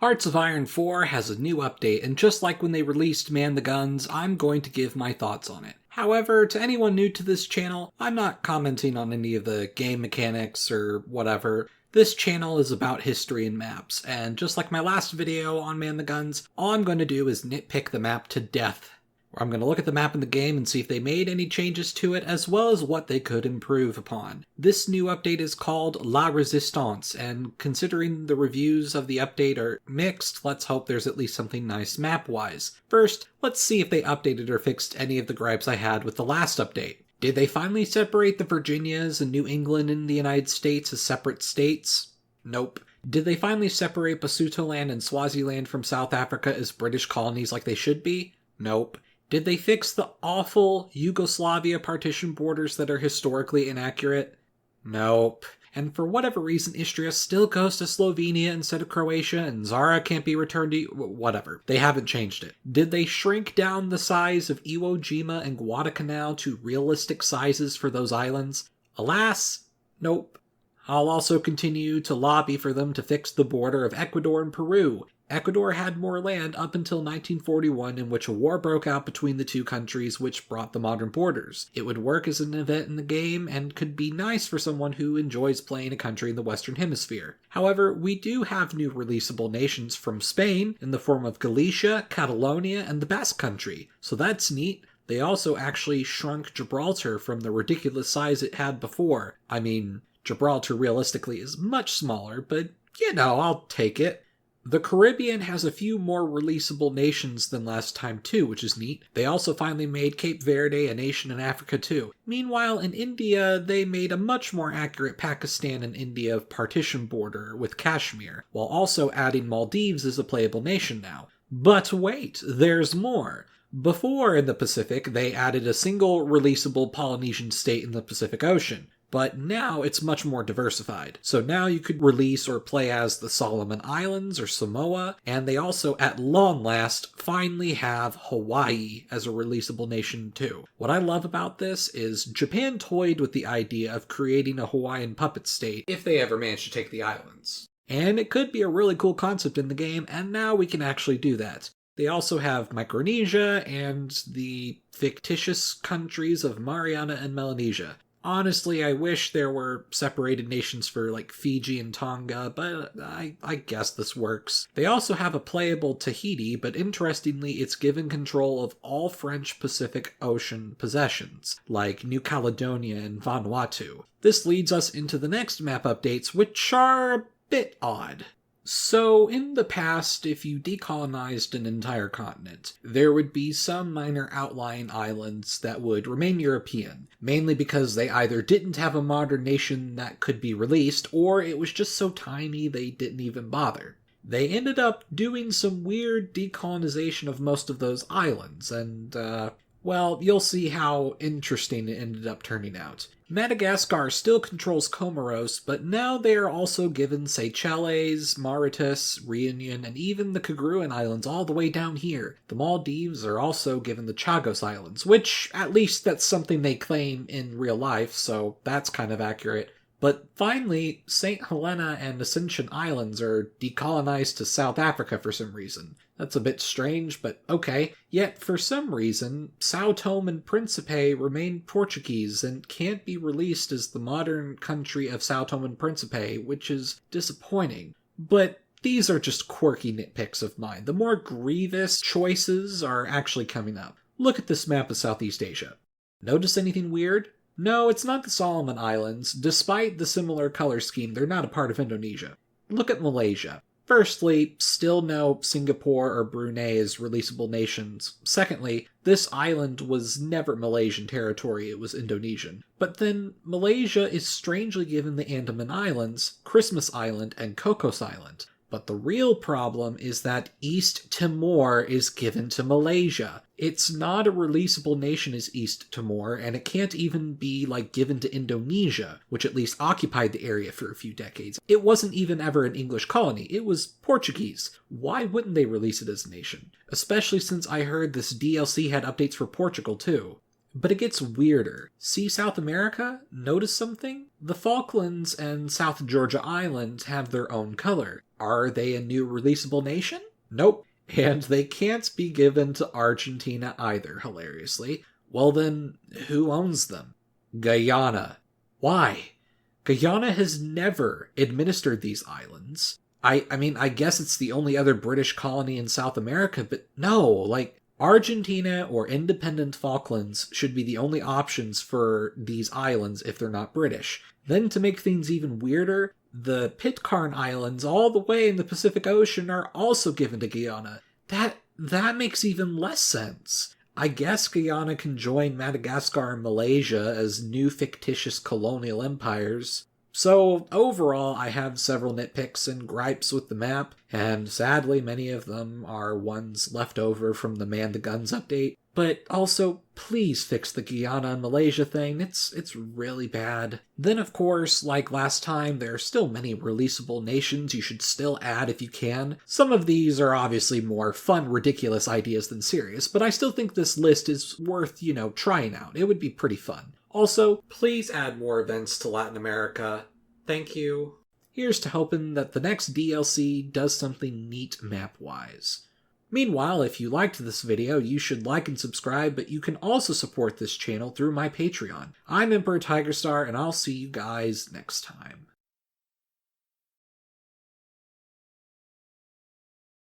Hearts of Iron 4 has a new update, and just like when they released Man the Guns, I'm going to give my thoughts on it. However, to anyone new to this channel, I'm not commenting on any of the game mechanics or whatever. This channel is about history and maps, and just like my last video on Man the Guns, all I'm going to do is nitpick the map to death. I'm going to look at the map in the game and see if they made any changes to it, as well as what they could improve upon. This new update is called La Resistance, and considering the reviews of the update are mixed, let's hope there's at least something nice map-wise. First, let's see if they updated or fixed any of the gripes I had with the last update. Did they finally separate the Virginias and New England and the United States as separate states? Nope. Did they finally separate Basutoland and Swaziland from South Africa as British colonies like they should be? Nope. Did they fix the awful Yugoslavia partition borders that are historically inaccurate? Nope. And for whatever reason, Istria still goes to Slovenia instead of Croatia, and Zara can't be returned to... whatever. They haven't changed it. Did they shrink down the size of Iwo Jima and Guadalcanal to realistic sizes for those islands? Alas, nope. I'll also continue to lobby for them to fix the border of Ecuador and Peru. Ecuador had more land up until 1941, in which a war broke out between the two countries, which brought the modern borders. It would work as an event in the game, and could be nice for someone who enjoys playing a country in the Western Hemisphere. However, we do have new releasable nations from Spain, in the form of Galicia, Catalonia, and the Basque Country, so that's neat. They also actually shrunk Gibraltar from the ridiculous size it had before. I mean, Gibraltar realistically is much smaller, but you know, I'll take it. The Caribbean has a few more releasable nations than last time too, which is neat. They also finally made Cape Verde a nation in Africa too. Meanwhile, in India, they made a much more accurate Pakistan and India partition border with Kashmir, while also adding Maldives as a playable nation now. But wait, there's more. Before in the Pacific, they added a single releasable Polynesian state in the Pacific Ocean. But now it's much more diversified. So now you could release or play as the Solomon Islands or Samoa, and they also, at long last, finally have Hawaii as a releasable nation too. What I love about this is Japan toyed with the idea of creating a Hawaiian puppet state if they ever managed to take the islands. And it could be a really cool concept in the game, and now we can actually do that. They also have Micronesia and the fictitious countries of Mariana and Melanesia. Honestly, I wish there were separated nations for, like, Fiji and Tonga, but I guess this works. They also have a playable Tahiti, but interestingly, it's given control of all French Pacific Ocean possessions, like New Caledonia and Vanuatu. This leads us into the next map updates, which are a bit odd. So, in the past, if you decolonized an entire continent, there would be some minor outlying islands that would remain European, mainly because they either didn't have a modern nation that could be released, or it was just so tiny they didn't even bother. They ended up doing some weird decolonization of most of those islands, and, well, you'll see how interesting it ended up turning out. Madagascar still controls Comoros, but now they are also given Seychelles, Mauritius, Reunion, and even the Kerguelen Islands all the way down here. The Maldives are also given the Chagos Islands, which, at least that's something they claim in real life, so that's kind of accurate. But finally, St. Helena and Ascension Islands are decolonized to South Africa for some reason. That's a bit strange, but okay. Yet, for some reason, São Tomé and Príncipe remain Portuguese and can't be released as the modern country of São Tomé and Príncipe, which is disappointing. But these are just quirky nitpicks of mine. The more grievous choices are actually coming up. Look at this map of Southeast Asia. Notice anything weird? No, it's not the Solomon Islands. Despite the similar color scheme, they're not a part of Indonesia. Look at Malaysia. Firstly, still no Singapore or Brunei as releasable nations. Secondly, this island was never Malaysian territory, it was Indonesian. But then, Malaysia is strangely given the Andaman Islands, Christmas Island, and Cocos Island. But the real problem is that East Timor is given to Malaysia. It's not a releasable nation as East Timor, and it can't even be, like, given to Indonesia, which at least occupied the area for a few decades. It wasn't even ever an English colony, it was Portuguese. Why wouldn't they release it as a nation? Especially since I heard this DLC had updates for Portugal too. But it gets weirder. See South America? Notice something? The Falklands and South Georgia Islands have their own color. Are they a new releasable nation? Nope. And they can't be given to Argentina either, hilariously. Well then, who owns them? Guyana. Why? Guyana has never administered these islands. I mean, I guess it's the only other British colony in South America, but no, like, Argentina or independent Falklands should be the only options for these islands if they're not British. Then to make things even weirder, the Pitcairn Islands all the way in the Pacific Ocean are also given to Guyana. That makes even less sense. I guess Guyana can join Madagascar and Malaysia as new fictitious colonial empires. So, overall, I have several nitpicks and gripes with the map, and sadly many of them are ones left over from the Man the Guns update. But also, please fix the Guyana and Malaysia thing, it's really bad. Then of course, like last time, there are still many releasable nations you should still add if you can. Some of these are obviously more fun, ridiculous ideas than serious, but I still think this list is worth, trying out. It would be pretty fun. Also, please add more events to Latin America. Thank you. Here's to hoping that the next DLC does something neat map-wise. Meanwhile, if you liked this video, you should like and subscribe, but you can also support this channel through my Patreon. I'm Emperor Tigerstar, and I'll see you guys next time.